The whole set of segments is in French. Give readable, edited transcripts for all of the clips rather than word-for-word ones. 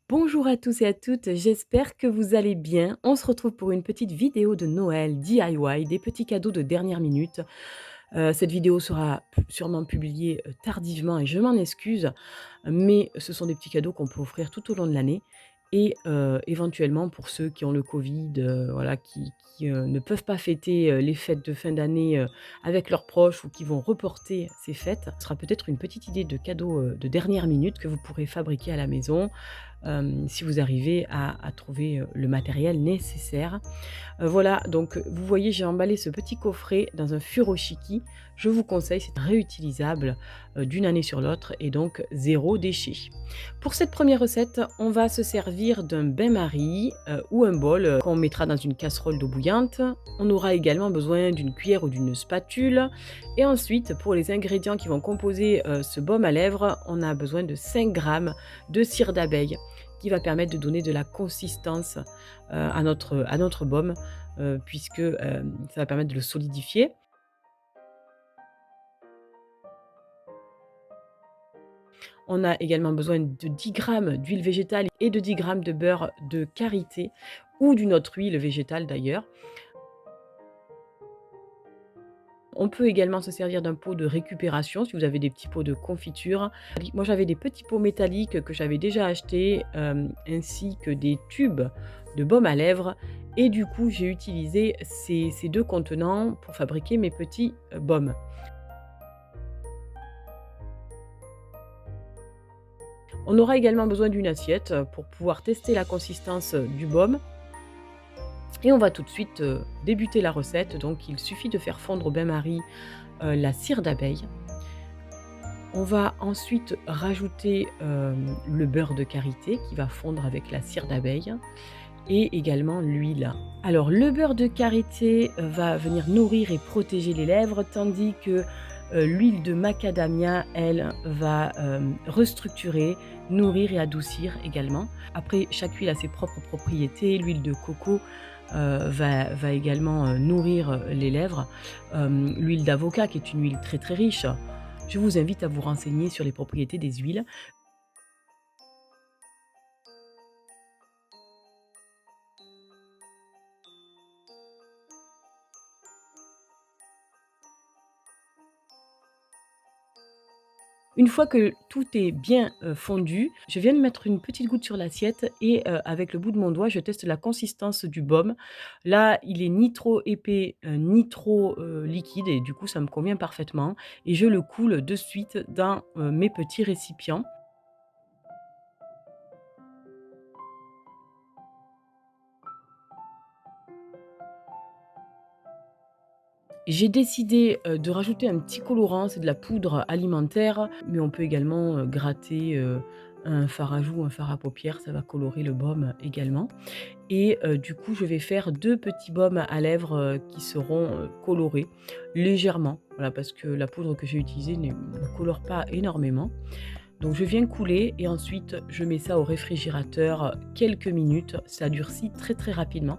Bonjour à tous et à toutes, j'espère que vous allez bien. On se retrouve pour une petite vidéo de Noël DIY, des petits cadeaux de dernière minute. Cette vidéo sera sûrement publiée tardivement et je m'en excuse, mais ce sont des petits cadeaux qu'on peut offrir tout au long de l'année et éventuellement pour ceux qui ont le Covid, voilà, qui ne peuvent pas fêter les fêtes de fin d'année avec leurs proches ou qui vont reporter ces fêtes. Ce sera peut-être une petite idée de cadeau de dernière minute que vous pourrez fabriquer à la maison si vous arrivez à trouver le matériel nécessaire. Voilà, donc vous voyez, j'ai emballé ce petit coffret dans un furoshiki. Je vous conseille, c'est réutilisable d'une année sur l'autre et donc zéro déchet. Pour cette première recette, on va se servir d'un bain-marie ou un bol qu'on mettra dans une casserole d'eau bouillante. On aura également besoin d'une cuillère ou d'une spatule. Et ensuite, pour les ingrédients qui vont composer ce baume à lèvres, on a besoin de 5 grammes de cire d'abeille qui va permettre de donner de la consistance à notre baume, puisque ça va permettre de le solidifier. On a également besoin de 10 grammes d'huile végétale et de 10 grammes de beurre de karité ou d'une autre huile végétale d'ailleurs. On peut également se servir d'un pot de récupération si vous avez des petits pots de confiture. Moi, j'avais des petits pots métalliques que j'avais déjà achetés, ainsi que des tubes de baume à lèvres et du coup, j'ai utilisé ces 2 contenants pour fabriquer mes petits, baumes. On aura également besoin d'une assiette pour pouvoir tester la consistance du baume et on va tout de suite, débuter la recette. Donc il suffit de faire fondre au bain-marie, la cire d'abeille. On va ensuite rajouter, le beurre de karité qui va fondre avec la cire d'abeille et également l'huile. Alors le beurre de karité va venir nourrir et protéger les lèvres tandis que, l'huile de macadamia, elle, va, restructurer, nourrir et adoucir également. Après, chaque huile a ses propres propriétés. L'huile de coco, va également, nourrir, les lèvres. L'huile d'avocat qui est une huile très, très riche. Je vous invite à vous renseigner sur les propriétés des huiles. Une fois que tout est bien, fondu, je viens de mettre une petite goutte sur l'assiette et avec le bout de mon doigt, je teste la consistance du baume. Là, il est ni trop épais, ni trop, liquide et du coup, ça me convient parfaitement et je le coule de suite dans, mes petits récipients. J'ai décidé, de rajouter un petit colorant, c'est de la poudre alimentaire, mais on peut également, gratter, un fard à joues, un fard à paupières, ça va colorer le baume également et du coup, je vais faire 2 petits baumes à lèvres, qui seront, colorés légèrement. Voilà, parce que la poudre que j'ai utilisée ne colore pas énormément. Donc je viens couler et ensuite je mets ça au réfrigérateur quelques minutes. Ça durcit très, très rapidement.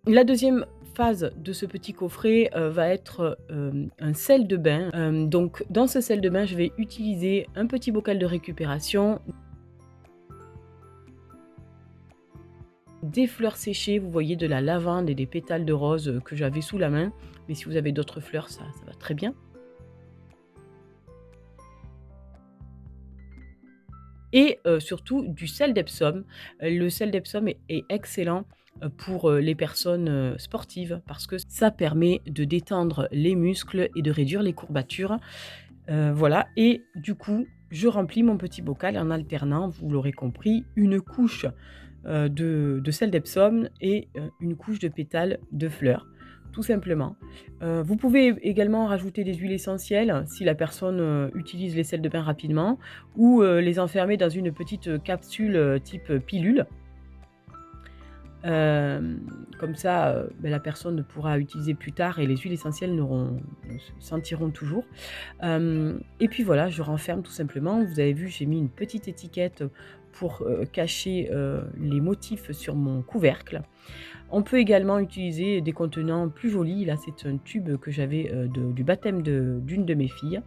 La deuxième phase de ce petit coffret, va être, un sel de bain. Donc dans ce sel de bain, je vais utiliser un petit bocal de récupération, des fleurs séchées, vous voyez de la lavande et des pétales de rose, que j'avais sous la main, mais si vous avez d'autres fleurs, ça va très bien. Et surtout du sel d'Epsom. Le sel d'Epsom est excellent, pour, les personnes, sportives parce que ça permet de détendre les muscles et de réduire les courbatures. Voilà et du coup, je remplis mon petit bocal en alternant, vous l'aurez compris, une couche, de sel d'Epsom et une couche de pétales de fleurs, tout simplement. Vous pouvez également rajouter des huiles essentielles si la personne, utilise les sels de bain rapidement ou les enfermer dans une petite capsule, type pilule. Comme ça, la personne pourra utiliser plus tard et les huiles essentielles n'auront se sentiront toujours. Et puis voilà, je renferme tout simplement. Vous avez vu, j'ai mis une petite étiquette pour, cacher, les motifs sur mon couvercle. On peut également utiliser des contenants plus jolis. Là, c'est un tube que j'avais, du baptême d'une de mes filles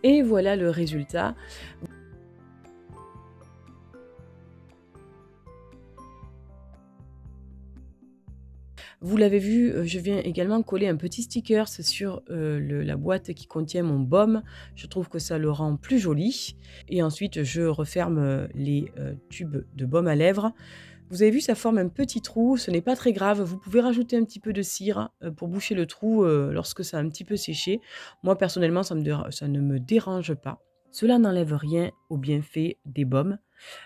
et voilà le résultat. Vous l'avez vu, je viens également coller un petit stickers sur, la boîte qui contient mon baume. Je trouve que ça le rend plus joli et ensuite je referme, les, tubes de baume à lèvres. Vous avez vu, ça forme un petit trou, ce n'est pas très grave. Vous pouvez rajouter un petit peu de cire, pour boucher le trou, lorsque ça a un petit peu séché. Moi personnellement, ça ne me dérange pas. Cela n'enlève rien aux bienfaits des baumes.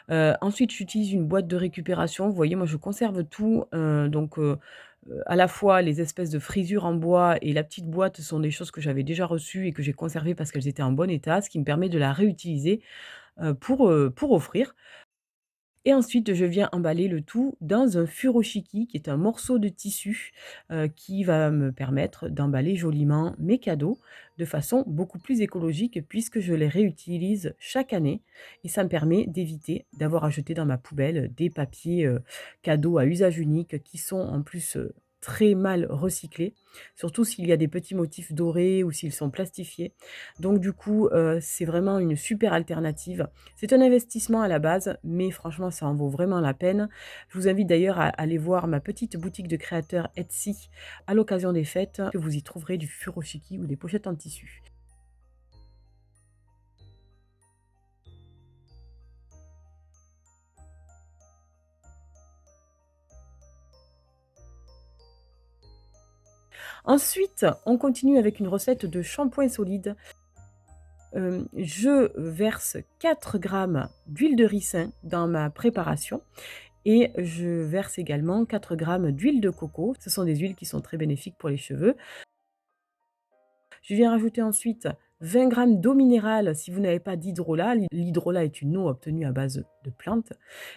Ensuite, j'utilise une boîte de récupération. Vous voyez, moi, je conserve tout, à la fois les espèces de frisures en bois et la petite boîte sont des choses que j'avais déjà reçues et que j'ai conservées parce qu'elles étaient en bon état, ce qui me permet de la réutiliser, pour offrir. Et ensuite, je viens emballer le tout dans un furoshiki, qui est un morceau de tissu, qui va me permettre d'emballer joliment mes cadeaux de façon beaucoup plus écologique puisque je les réutilise chaque année et ça me permet d'éviter d'avoir à jeter dans ma poubelle des papiers, cadeaux à usage unique qui sont en plus, très mal recyclés, surtout s'il y a des petits motifs dorés ou s'ils sont plastifiés. Donc du coup, c'est vraiment une super alternative. C'est un investissement à la base, mais franchement, ça en vaut vraiment la peine. Je vous invite d'ailleurs à aller voir ma petite boutique de créateurs Etsy à l'occasion des fêtes, que vous y trouverez du furoshiki ou des pochettes en tissu. Ensuite, on continue avec une recette de shampoing solide. Je verse 4 grammes d'huile de ricin dans ma préparation et je verse également 4 grammes d'huile de coco. Ce sont des huiles qui sont très bénéfiques pour les cheveux. Je viens rajouter ensuite 20 grammes d'eau minérale si vous n'avez pas d'hydrolat. L'hydrolat est une eau obtenue à base de plantes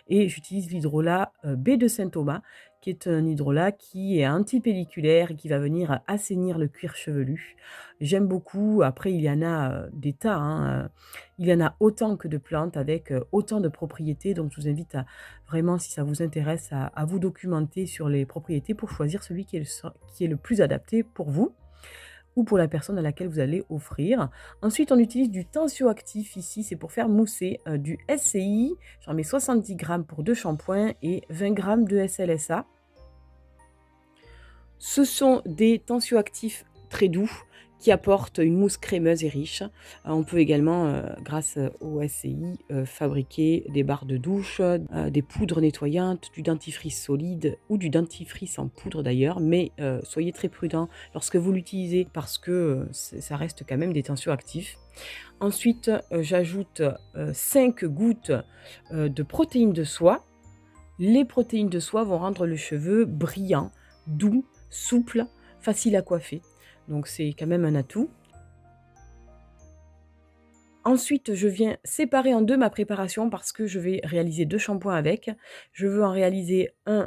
et j'utilise l'hydrolat, baie de Saint-Thomas, qui est un hydrolat qui est antipelliculaire et qui va venir assainir le cuir chevelu. J'aime beaucoup. Après, il y en a, des tas, hein, il y en a autant que de plantes avec, autant de propriétés. Donc je vous invite à vraiment, si ça vous intéresse, à vous documenter sur les propriétés pour choisir celui qui est le plus adapté pour vous ou pour la personne à laquelle vous allez offrir. Ensuite, on utilise du tensioactif ici, c'est pour faire mousser, du SCI. J'en mets 70 grammes pour 2 shampoings et 20 grammes de SLSA. Ce sont des tensioactifs très doux qui apportent une mousse crémeuse et riche. On peut également, grâce au SCI, fabriquer des barres de douche, des poudres nettoyantes, du dentifrice solide ou du dentifrice en poudre d'ailleurs, mais soyez très prudents lorsque vous l'utilisez parce que, ça reste quand même des tensioactifs. Ensuite, j'ajoute, 5 gouttes, de protéines de soie. Les protéines de soie vont rendre le cheveu brillant, doux, souple, facile à coiffer. Donc c'est quand même un atout. Ensuite, je viens séparer en 2 ma préparation parce que je vais réaliser 2 shampoings avec. Je veux en réaliser un,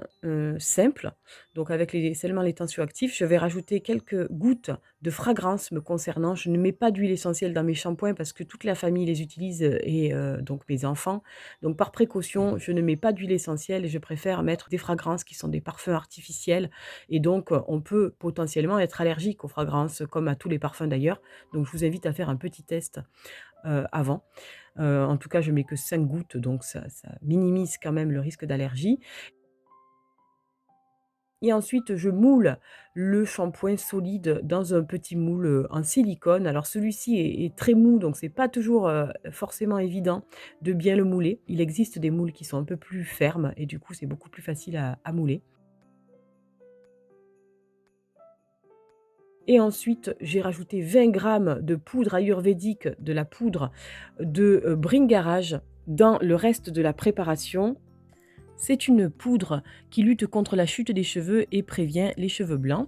simple, donc avec seulement les tensioactifs. Je vais rajouter quelques gouttes de fragrance me concernant. Je ne mets pas d'huile essentielle dans mes shampoings parce que toute la famille les utilise, et donc mes enfants. Donc par précaution, je ne mets pas d'huile essentielle et je préfère mettre des fragrances qui sont des parfums artificiels et donc on peut potentiellement être allergique aux fragrances comme à tous les parfums d'ailleurs. Donc je vous invite à faire un petit test avant. En tout cas, je mets que 5 gouttes, donc ça minimise quand même le risque d'allergie et ensuite je moule le shampoing solide dans un petit moule, en silicone. Alors celui-ci est très mou, donc c'est pas toujours, forcément évident de bien le mouler. Il existe des moules qui sont un peu plus fermes et du coup, c'est beaucoup plus facile à mouler. Et ensuite, j'ai rajouté 20 grammes de poudre ayurvédique, de la poudre de, Bringarage dans le reste de la préparation. C'est une poudre qui lutte contre la chute des cheveux et prévient les cheveux blancs.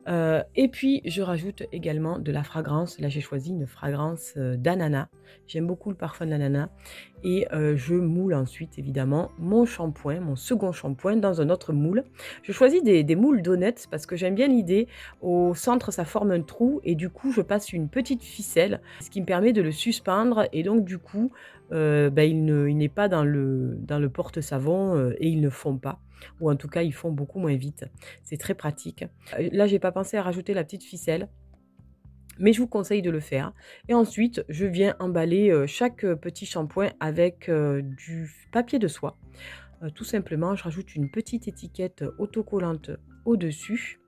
Et puis je rajoute également de la fragrance. Là, j'ai choisi une fragrance, d'ananas. J'aime beaucoup le parfum de l'ananas et je moule ensuite évidemment mon shampoing, mon second shampoing dans un autre moule. Je choisis des moules d'honnête parce que j'aime bien l'idée. Au centre, ça forme un trou et du coup, je passe une petite ficelle, ce qui me permet de le suspendre et donc du coup, il n'est pas dans le porte-savon, et il ne fond pas ou en tout cas, ils font beaucoup moins vite. C'est très pratique. Là, j'ai pas pensé à rajouter la petite ficelle, mais je vous conseille de le faire et ensuite, je viens emballer, chaque, petit shampoing avec, du papier de soie. Tout simplement, je rajoute une petite étiquette autocollante au-dessus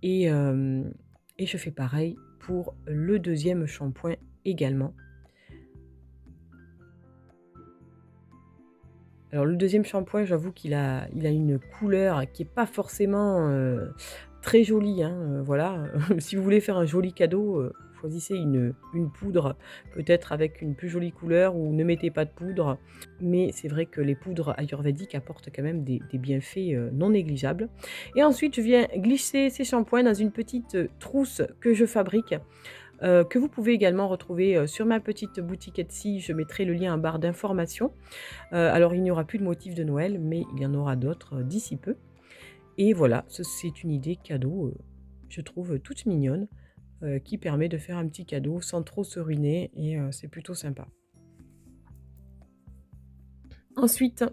et je fais pareil pour le deuxième shampoing également. Alors le deuxième shampoing, j'avoue qu'il a une couleur qui est pas forcément, très jolie, hein, voilà. Si vous voulez faire un joli cadeau, choisissez une poudre, peut-être avec une plus jolie couleur ou ne mettez pas de poudre. Mais c'est vrai que les poudres ayurvédiques apportent quand même des bienfaits, non négligeables. Et ensuite, je viens glisser ces shampoings dans une petite, trousse que je fabrique. Que vous pouvez également retrouver, sur ma petite boutique Etsy. Je mettrai le lien en barre d'informations. Alors il n'y aura plus de motifs de Noël, mais il y en aura d'autres, d'ici peu. Et voilà, c'est une idée cadeau, je trouve toute mignonne, qui permet de faire un petit cadeau sans trop se ruiner et c'est plutôt sympa. Ensuite,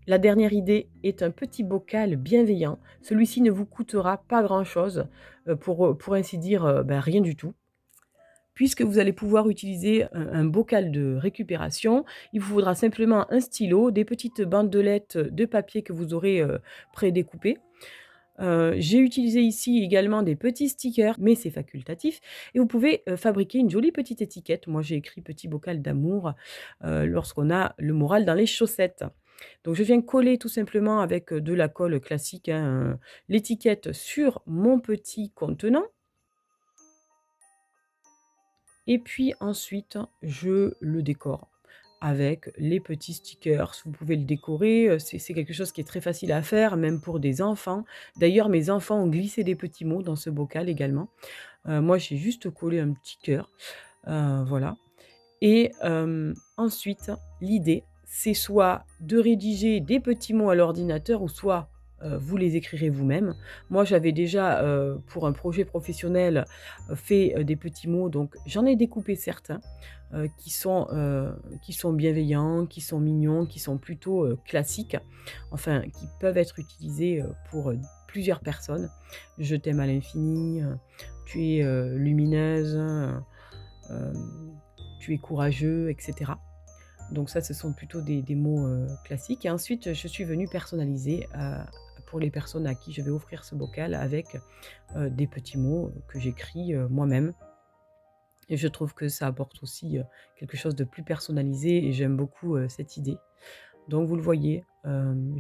la dernière idée est un petit bocal bienveillant. Celui-ci ne vous coûtera pas grand-chose, pour ainsi dire, rien du tout. Puisque vous allez pouvoir utiliser un bocal de récupération, il vous faudra simplement un stylo, des petites bandelettes de papier que vous aurez, prédécoupées. J'ai utilisé ici également des petits stickers, mais c'est facultatif et vous pouvez, fabriquer une jolie petite étiquette. Moi, j'ai écrit «Petit bocal d'amour», lorsqu'on a le moral dans les chaussettes. Donc je viens coller tout simplement avec, de la colle classique, hein, l'étiquette sur mon petit contenant. Et puis ensuite, je le décore avec les petits stickers. Vous pouvez le décorer, c'est quelque chose qui est très facile à faire, même pour des enfants. D'ailleurs, mes enfants ont glissé des petits mots dans ce bocal également. Moi, j'ai juste collé un petit cœur, voilà. Et ensuite, l'idée, c'est soit de rédiger des petits mots à l'ordinateur ou soit, vous les écrirez vous-même. Moi, j'avais déjà, pour un projet professionnel, fait, des petits mots, donc j'en ai découpé certains, qui sont bienveillants, qui sont mignons, qui sont plutôt, classiques, enfin qui peuvent être utilisés, pour, plusieurs personnes. «Je t'aime à l'infini», «Tu es, lumineuse», «Tu es courageux», et cetera. Donc ça, ce sont plutôt des mots, classiques et ensuite, je suis venue personnaliser, pour les personnes à qui je vais offrir ce bocal avec, des petits mots que j'écris, moi-même et je trouve que ça apporte aussi, quelque chose de plus personnalisé et j'aime beaucoup, cette idée. Donc vous le voyez,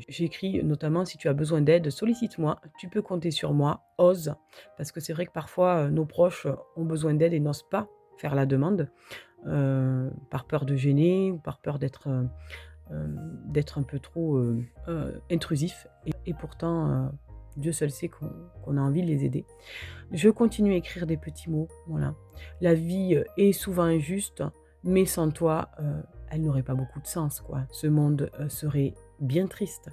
j'ai écrit notamment: «Si tu as besoin d'aide, sollicite-moi, tu peux compter sur moi, ose». Parce que c'est vrai que parfois, nos proches ont besoin d'aide et n'osent pas faire la demande, par peur de gêner ou par peur d'être un peu trop, intrusif et pourtant, Dieu seul sait qu'on a envie de les aider. Je continue à écrire des petits mots, voilà. La vie, est souvent injuste, mais sans toi, elle n'aurait pas beaucoup de sens, quoi. Ce monde, serait bien triste.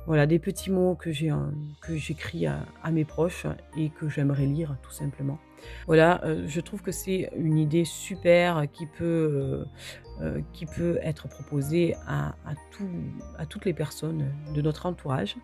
Voilà, des petits mots que j'écris à mes proches et que j'aimerais lire, tout simplement. Voilà, je trouve que c'est une idée super qui peut être proposée à toutes les personnes de notre entourage.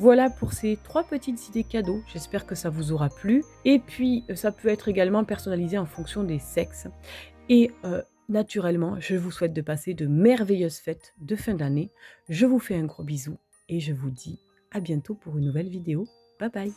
Voilà pour ces 3 petites idées cadeaux, j'espère que ça vous aura plu et puis, ça peut être également personnalisé en fonction des sexes et naturellement, je vous souhaite de passer de merveilleuses fêtes de fin d'année. Je vous fais un gros bisou et je vous dis à bientôt pour une nouvelle vidéo. Bye bye.